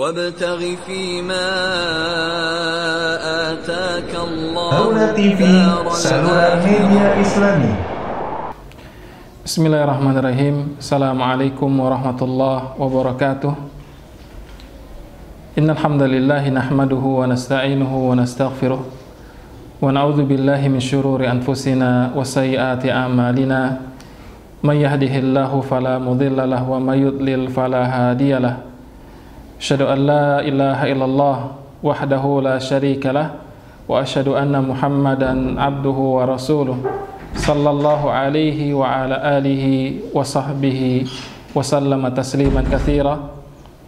وابتغ فيما آتاك الله Aula TV, saluran media Islami. Bismillahirrahmanirrahim. Assalamualaikum warahmatullahi wabarakatuh. Innal hamdalillah nahmaduhu wa nasta'inuhu wa nastaghfiruh wa na'udzu billahi min syururi anfusina wa sayyiati a'malina. May yahdihillahu fala mudilla lahu wa may yudlil fala hadiyalah. Asyhadu an la ilaha illallah wahdahu la syarika lah wa asyhadu anna Muhammadan abduhu wa rasuluh sallallahu alaihi wa ala alihi wa sahbihi wa sallama tasliman katsira.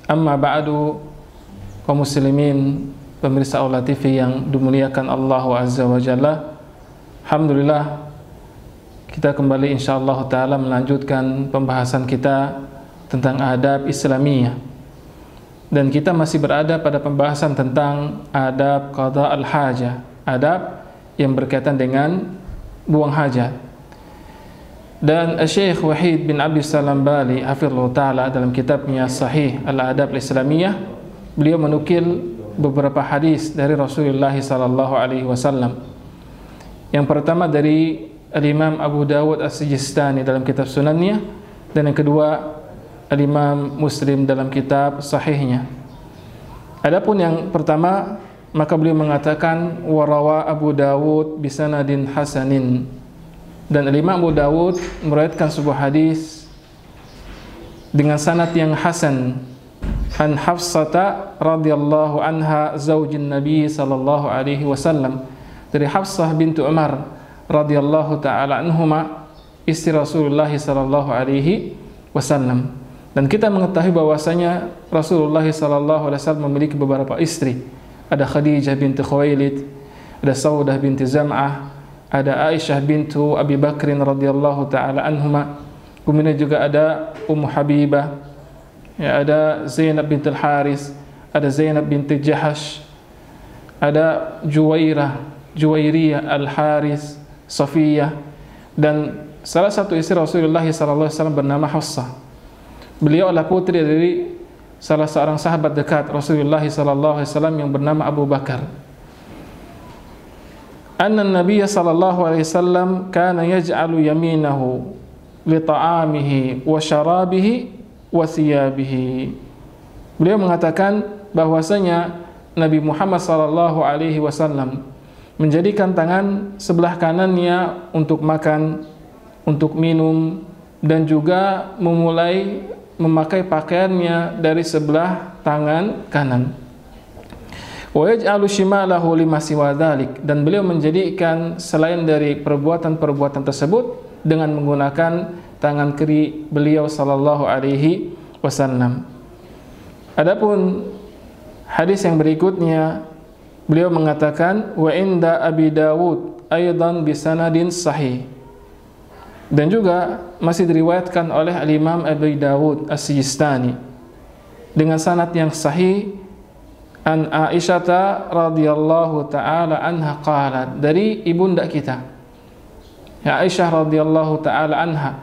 Amma ba'du, kaum muslimin pemirsa Aula TV yang dimuliakan Allah Azza wa Jalla. Alhamdulillah, kita kembali insyaallah taala melanjutkan pembahasan kita tentang adab Islamiyah. Dan kita masih berada pada pembahasan tentang adab qada al-hajah, adab yang berkaitan dengan buang hajat. Dan Syekh Wahid bin Abdus Salam Bali hafizallahu taala dalam kitabnya Sahih Al-Adab Al-Islamiyah, beliau menukil beberapa hadis dari Rasulullah sallallahu alaihi wasallam. Yang pertama dari Al-Imam Abu Dawud As-Sijistani dalam kitab Sunannya, dan yang kedua Al-Imam Muslim dalam kitab Sahihnya. Adapun yang pertama, maka beliau mengatakan warawa Abu Dawud bisanadin hasanin, dan Imam Abu Dawud meriwayatkan sebuah hadis dengan sanad yang hasan an Hafsata radhiyallahu anha zaujin Nabi sallallahu alaihi wasallam, dari Hafsah bintu Umar radhiyallahu taala anhuma, istri Rasulullah sallallahu alaihi wasallam. Dan kita mengetahui bahwasanya Rasulullah sallallahu alaihi wasallam memiliki beberapa istri. Ada Khadijah binti Khuwailid, ada Saudah binti Zam'ah, ada Aisyah bintu Abi Bakrin radhiyallahu taala anhuma. Kemudian juga ada Ummu Habibah, ya, ada Zainab binti Al-Haris, ada Zainab binti Jahash, ada Juwairiyah, Al-Haris, Safiyah, dan salah satu istri Rasulullah sallallahu alaihi wasallam bernama Hafsah. Beliau adalah putri dari salah seorang sahabat dekat Rasulullah sallallahu alaihi wasallam yang bernama Abu Bakar. Anna Nabiy sallallahu alaihi wasallam kana yaj'alu yaminahu li ta'amihi wa syarabihi wa thiyabihi. Beliau mengatakan bahwasanya Nabi Muhammad sallallahu alaihi wasallam menjadikan tangan sebelah kanannya untuk makan, untuk minum, dan juga memulai memakai pakaiannya dari sebelah tangan kanan. Wa yaj'alu shimalahu lima siwa dzalik, dan beliau menjadikan selain dari perbuatan-perbuatan tersebut dengan menggunakan tangan kiri beliau sallallahu alaihi wasallam. Adapun hadis yang berikutnya, beliau mengatakan wa inda Abi Dawud aidan bisanadin sahih, dan juga masih diriwayatkan oleh Al-Imam Abu Dawud As-Sijistani dengan sanad yang sahih an Aisyah radhiyallahu taala anha qalat, dari ibunda kita ya Aisyah radhiyallahu taala anha,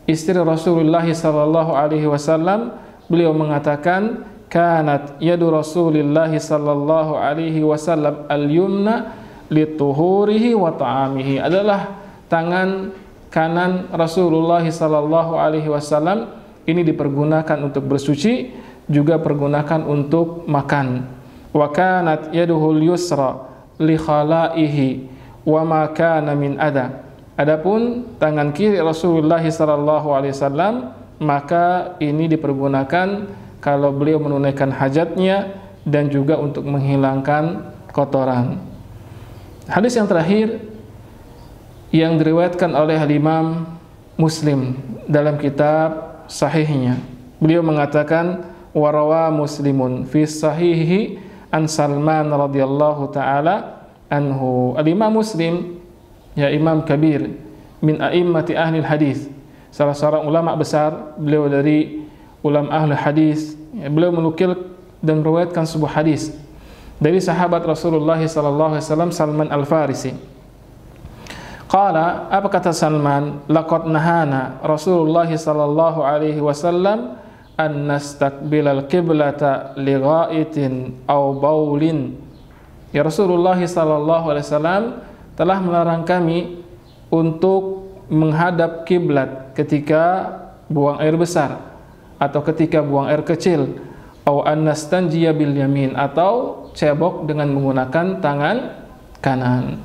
istri Rasulullah sallallahu alaihi wasallam, beliau mengatakan kanat yadu Rasulillah sallallahu alaihi wasallam al-yumna lituhurihi wa ta'amihi, adalah tangan kanan Rasulullah sallallahu alaihi wasallam ini dipergunakan untuk bersuci, juga pergunakan untuk makan. Wa kanat yaduhul yusra li khalaihi wa ma kana min ada. Adapun tangan kiri Rasulullah sallallahu alaihi wasallam, maka ini dipergunakan kalau beliau menunaikan hajatnya dan juga untuk menghilangkan kotoran. Hadis yang terakhir yang diriwayatkan oleh Imam Muslim dalam kitab Sahihnya, beliau mengatakan warawa Muslimun fi sahihi an Salman radhiyallahu taala anhu. Al-Imam Muslim, ya Imam Kabir min a'immati ahli hadis, salah seorang ulama besar, beliau dari ulama ahli hadis, ya, beliau menukil dan meriwayatkan sebuah hadis dari sahabat Rasulullah sallallahu alaihi wasallam, Salman Al-Farisi. Qala, apa kata Salman? Laqad nahana Rasulullah sallallahu alaihi wasallam an nastaqbilal qiblata li ghaitin aw baulin. Ya Rasulullah sallallahu alaihi wasallam telah melarang kami untuk menghadap kiblat ketika buang air besar atau ketika buang air kecil, aw an nastanjiya bil yamin, atau cebok dengan menggunakan tangan kanan.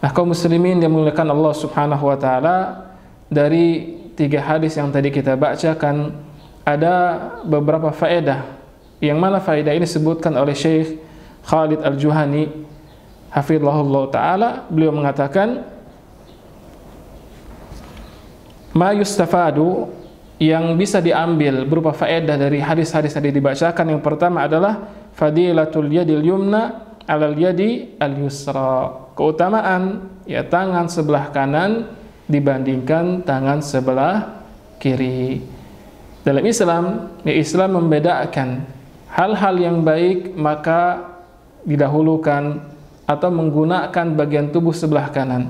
Nah, kaum muslimin yang dimuliakan Allah Subhanahu wa taala, dari 3 hadis yang tadi kita bacakan ada beberapa faedah, yang mana faedah ini disebutkan oleh Syekh Khalid Al-Juhani hafizahullah taala. Beliau mengatakan, ma yustafadu, yang bisa diambil berupa faedah dari hadis-hadis tadi dibacakan. Yang pertama adalah fadilatul yadil yumna alal yadi al-yusra, keutamaan ya tangan sebelah kanan dibandingkan tangan sebelah kiri. Dalam Islam, ya Islam membedakan hal-hal yang baik maka didahulukan atau menggunakan bagian tubuh sebelah kanan.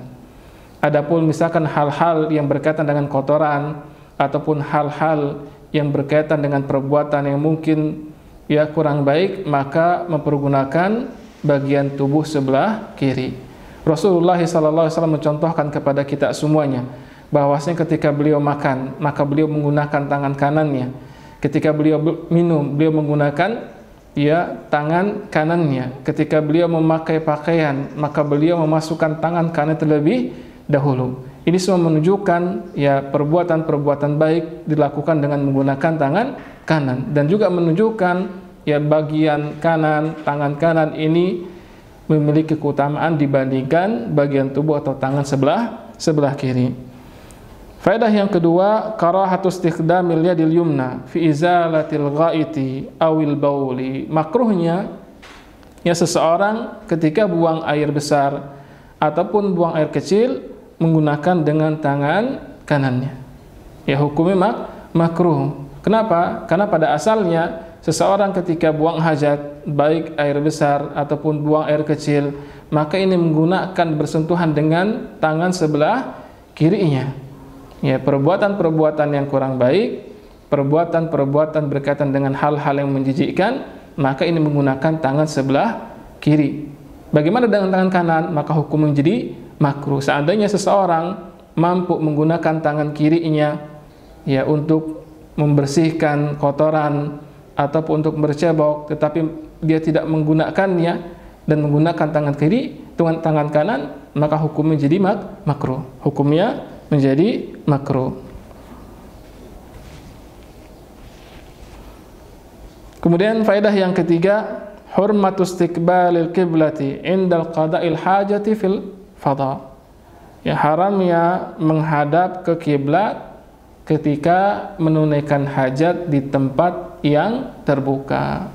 Adapun misalkan hal-hal yang berkaitan dengan kotoran ataupun hal-hal yang berkaitan dengan perbuatan yang mungkin ya kurang baik, maka mempergunakan bagian tubuh sebelah kiri. Rasulullah SAW mencontohkan kepada kita semuanya bahwasanya ketika beliau makan, maka beliau menggunakan tangan kanannya. Ketika beliau minum, beliau menggunakan ya tangan kanannya. Ketika beliau memakai pakaian, maka beliau memasukkan tangan kanan terlebih dahulu. Ini semua menunjukkan ya perbuatan-perbuatan baik dilakukan dengan menggunakan tangan kanan, dan juga menunjukkan ya bagian kanan, tangan kanan ini memiliki keutamaan dibandingkan bagian tubuh atau tangan sebelah kiri. Faedah yang kedua, karahatu istikdamil yadil yumna fi izalatil ghaiti awil bauli. Makruhnya ya seseorang ketika buang air besar ataupun buang air kecil menggunakan dengan tangan kanannya. Ya hukumnya makruh. Kenapa? Karena pada asalnya seseorang ketika buang hajat, baik air besar ataupun buang air kecil, maka ini menggunakan bersentuhan dengan tangan sebelah kirinya. Ya, perbuatan-perbuatan yang kurang baik, perbuatan-perbuatan berkaitan dengan hal-hal yang menjijikkan, maka ini menggunakan tangan sebelah kiri. Bagaimana dengan tangan kanan? Maka hukum menjadi makruh. Seandainya seseorang mampu menggunakan tangan kirinya ya untuk membersihkan kotoran ataupun untuk bercebok, tetapi dia tidak menggunakannya dan menggunakan tangan kiri dengan tangan kanan, maka hukumnya jadi makruh. Hukumnya menjadi makruh. Kemudian faedah yang ketiga, hurmatus istiqbalil qiblati indal qada'il hajati fil fadha. Ya, haramnya menghadap ke kiblat ketika menunaikan hajat di tempat yang terbuka.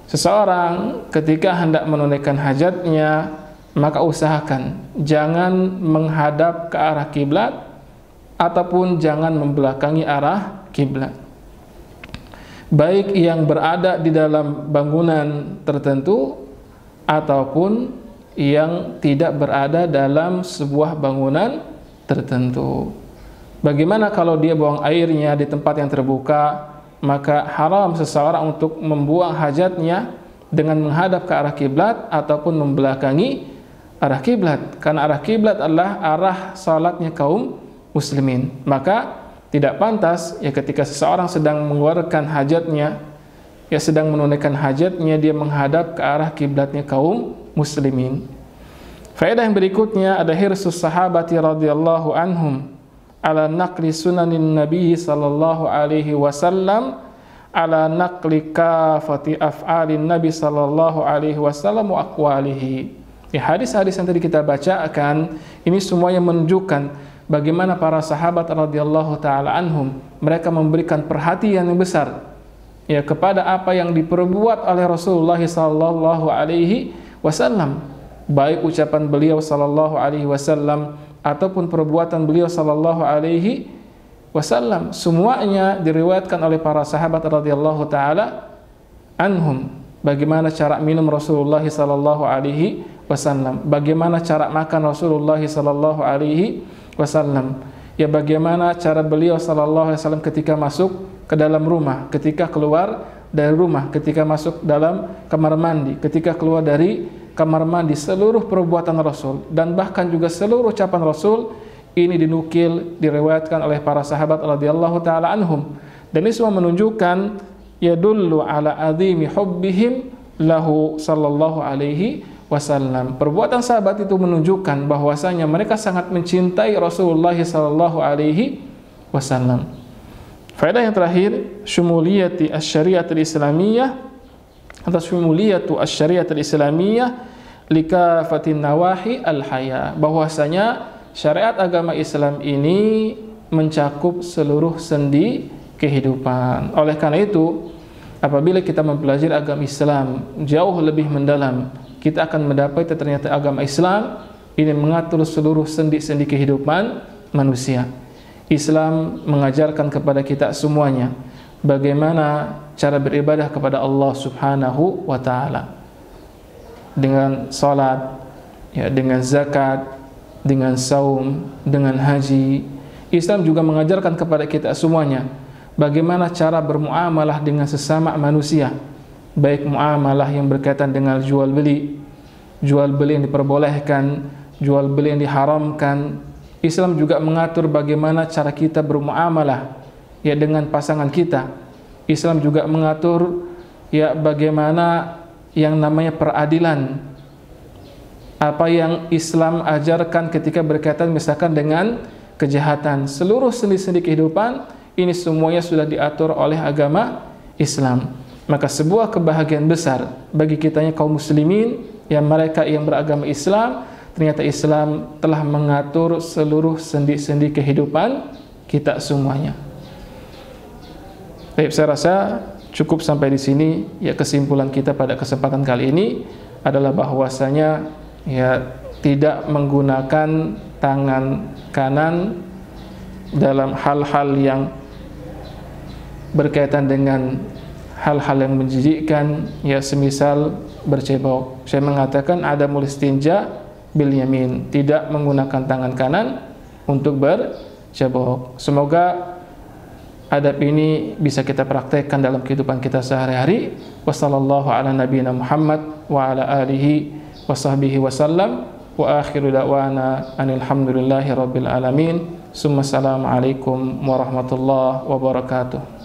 Seseorang ketika hendak menunaikan hajatnya, maka usahakan jangan menghadap ke arah kiblat ataupun jangan membelakangi arah kiblat. Baik yang berada di dalam bangunan tertentu ataupun yang tidak berada dalam sebuah bangunan tertentu. Bagaimana kalau dia buang airnya di tempat yang terbuka? Maka haram seseorang untuk membuang hajatnya dengan menghadap ke arah kiblat ataupun membelakangi arah kiblat, karena arah kiblat adalah arah salatnya kaum muslimin. Maka tidak pantas ya ketika seseorang sedang mengeluarkan hajatnya, ya sedang menunaikan hajatnya, dia menghadap ke arah kiblatnya kaum muslimin. Faedah yang berikutnya ada hirsus sahabati radhiyallahu anhum ala naqli sunanin nabi sallallahu alaihi wasallam ala naqli kafati af'alin nabi sallallahu alaihi wasallam wa aqwalihi. Ya, hadis-hadis yang tadi kita bacakan ini semuanya menunjukkan bagaimana para sahabat radhiyallahu taala anhum mereka memberikan perhatian yang besar ya kepada apa yang diperbuat oleh Rasulullah sallallahu alaihi wasallam, baik ucapan beliau sallallahu alaihi wasallam ataupun perbuatan beliau sallallahu alaihi wasallam, semuanya diriwayatkan oleh para sahabat radhiyallahu taala anhum. Bagaimana cara minum Rasulullah sallallahu alaihi wasallam, bagaimana cara makan Rasulullah sallallahu alaihi wasallam. ya bagaimana cara beliau sallallahu alaihi wasallam ketika masuk ke dalam rumah, ketika keluar dari rumah, ketika masuk dalam kamar mandi, ketika keluar dari kamar mandi, seluruh perbuatan Rasul dan bahkan juga seluruh ucapan Rasul ini dinukil, diriwayatkan oleh para sahabat radhiyallahu taala anhum. Dan ini semua menunjukkan yadullu ala azimi hubbihim lahu sallallahu alaihi wasallam. Perbuatan sahabat itu menunjukkan bahwasanya mereka sangat mencintai Rasulullah sallallahu alaihi wasallam. Faedah yang terakhir, syumuliyati asy-syariatul islamiyah atau syumuliyatu asy-syariatul islamiyah likafatin nawahi al-haya. Bahwasanya syariat agama Islam ini mencakup seluruh sendi kehidupan. Oleh karena itu, apabila kita mempelajari agama Islam jauh lebih mendalam, kita akan mendapati ternyata agama Islam ini mengatur seluruh sendi-sendi kehidupan manusia. Islam mengajarkan kepada kita semuanya bagaimana cara beribadah kepada Allah Subhanahu wa taala. Dengan salat, ya, dengan zakat, dengan saum, dengan haji. Islam juga mengajarkan kepada kita semuanya bagaimana cara bermuamalah dengan sesama manusia, baik muamalah yang berkaitan dengan jual beli yang diperbolehkan, jual beli yang diharamkan. Islam juga mengatur bagaimana cara kita bermuamalah ya dengan pasangan kita. Islam juga mengatur ya bagaimana yang namanya peradilan. Apa yang Islam ajarkan ketika berkaitan misalkan dengan kejahatan. Seluruh sendi-sendi kehidupan ini semuanya sudah diatur oleh agama Islam. Maka sebuah kebahagiaan besar bagi kitanya kaum muslimin yang mereka yang beragama Islam, ternyata Islam telah mengatur seluruh sendi-sendi kehidupan kita semuanya. Baik, saya rasa cukup sampai di sini. Ya, kesimpulan kita pada kesempatan kali ini adalah bahwasanya ya tidak menggunakan tangan kanan dalam hal-hal yang berkaitan dengan hal-hal yang menjijikkan, ya semisal bercebok. Saya mengatakan ada istinja bil yamin, tidak menggunakan tangan kanan untuk bercebok. Semoga adab ini bisa kita praktekkan dalam kehidupan kita sehari-hari. Wassallallahu ala nabiyina Muhammad wa ala alihi wa sahbihi wasallam wa akhiru da'wana anilhamdulillahi rabbil alamin. Assalamualaikum warahmatullahi wabarakatuh.